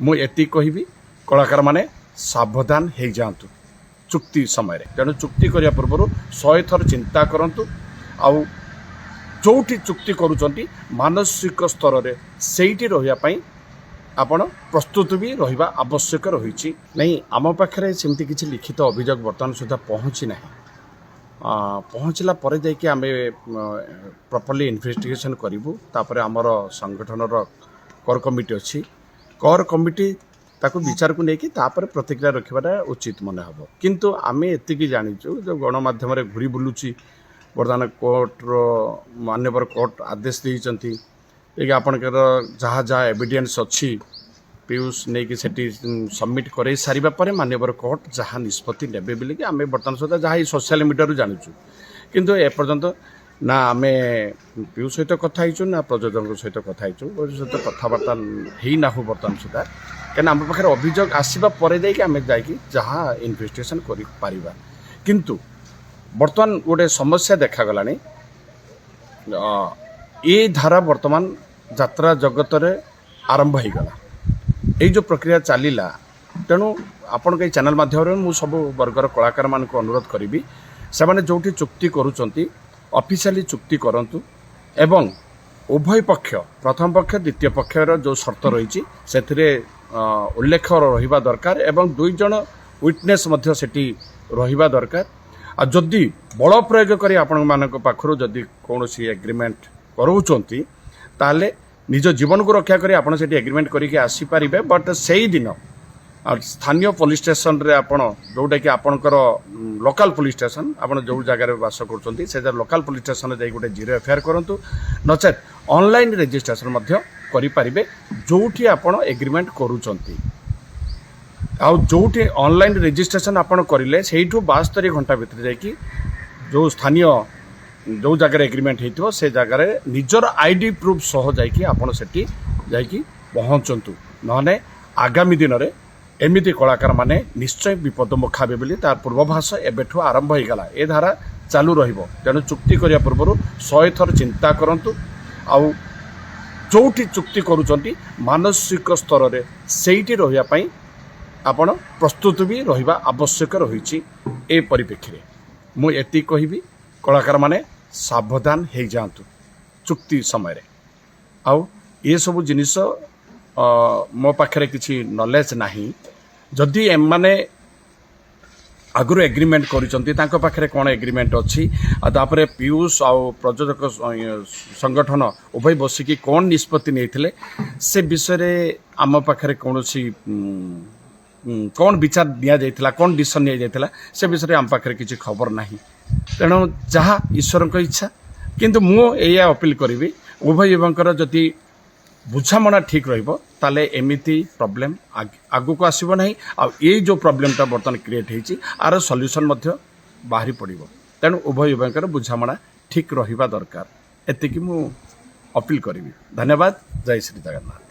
मु एति कहबी कलाकार माने सावधान हो जातु चुक्ति समय तेणु चुक्ति करने पूर्व 100 थर चिंता करूँ आउ जोठी चुक्ति करुँच मानसिक स्तर में सहीटी रही आपण प्रस्तुत भी रहा आवश्यक रही नहीं आम पाखे सेमती किसी लिखित अभियोग बर्तमान सुधा पहुँची ना पहुँचला पर जाकि आम प्रॉपर्ली इन्वेस्टिगेशन करूँ तापर आमर संगठन कोर कमिटी अच्छी कोर कमिटी ताकू विचार को लेकिन तापर प्रतिक्रिया रखा उचित मन हम किंतु आम एति जाचु जो गणमाध्यम घूरी बुलूची बर्तमान कोर्टर मान्यवर कोर्ट आदेश देती ये आपणकर जहाँ जहाँ एविडेंस अच्छी पीयूष नहीं कि सेठी सबमिट कर सारिबा परे मान्यवर कोर्ट जहाँ निष्पत्ति नेबे बोली कि आम बर्तमान सुधा जहाँ सोशल मीडिया जानूँ किंतु एपर्यंत ना आम पीयूष सहित कथा होचु ना प्रयोजक सहित कथा होचु सहित कथबार्ता ही ना हो बर्तमान सुधा कहीं आम पाखे अभियोग आसवा पर आम जहाँ इन्वेस्टिगेशन कर किंतु बर्तमान गोटे समस्या देखागला ये धारा बर्तमान यात्रा जगत रे आरंभ हो गला ये जो प्रक्रिया चलला तेणु आपण के चैनल माध्यम मु सब वर्गर कलाकार मान को अनुरोध करी से मैंने जो चुक्ति करुँच ऑफिशियली चुक्ति करंतु एवं उभय पक्ष प्रथम पक्ष द्वितीय पक्षर जो शर्त रही से उल्लेख रहिबा दरकार एवं दुई जन विटनेस मध्य सेठी रहिबा दरकार आ जदि बल प्रयोग करी आपण मानक पाखरु जदि कोनोसी एग्रीमेंट करूचंती ताले निज जीवन को रक्षा करी आपण सेठी एग्रीमेंट करिके आसी परिबे बट सेही दिन स्थानीय पुलिस स्टेशन रे आपण जोटा कि आपणकर लोकल पुलिस स्टेशन आपण जो जगह बास करछंती से लोकल पुलिस स्टेशन जाई गोटे 0 एफआईआर करंतु नचेत ऑनलाइन रजिस्ट्रेशन मध्य करि परिबे जोठी आपण एग्रीमेंट करूचंती आ जोठी ऑनलाइन रजिस्ट्रेशन आपण करिले सेठू 72 घंटा भीतर जाई जो स्थानीय जो जगह एग्रीमेंट होइतो से जगह निजर आईडी प्रूफ सह जाई आपण सेठी जाई पहुंचंतु नहने आगामी दिन रे एमिति कलाकार माने निश्चय विपद मुखाबे बोली तार पूर्वाभास एबेठू आरंभ हो गला ए धारा चालू रहिबो तेणु चुक्ति करिया पूर्व 100 थर चिंता करंतु आउ जोठी चुक्ति करुँच मानसिक स्तर में सहीटी रही आपण प्रस्तुत भी रहिबा आवश्यक रही ए परिप्रेक्षी में मु एति कहबी कलाकार माने सावधान हो जातु चुक्ति समय आउ ये सब जिनिस मो पाखे किसी नॉलेज नहीं जदि एम माने आगुरी एग्रीमेंट करिसंती पाखे कौन एग्रीमेंट अच्छी तापर पीयूष आउ प्रयोजक संगठन उभय बसिकी कौन निष्पत्ति नहीं से विषय आम पाखे कौन कौन विचार दिया जाइथिला कौन डिसीजन निया जाइथिला से विषय आम पाखे किसी खबर नहीं तेणु जहाँ ईश्वर को इच्छा किंतु मु एया अपील करी उभय युवकर जदि बुझामणा ठीक ताले एमिति प्रॉब्लम आगु को आसीबो नहीं आ ये जो प्रॉब्लमटा बर्तमान क्रिएट होईची आर सॉल्यूशन मध्य बाहरी पड़िबो तेणु उभय युवकर बुझामणा ठीक रहिबा दरकार एतिकी मु अपील करी धन्यवाद जय श्री जगन्नाथ।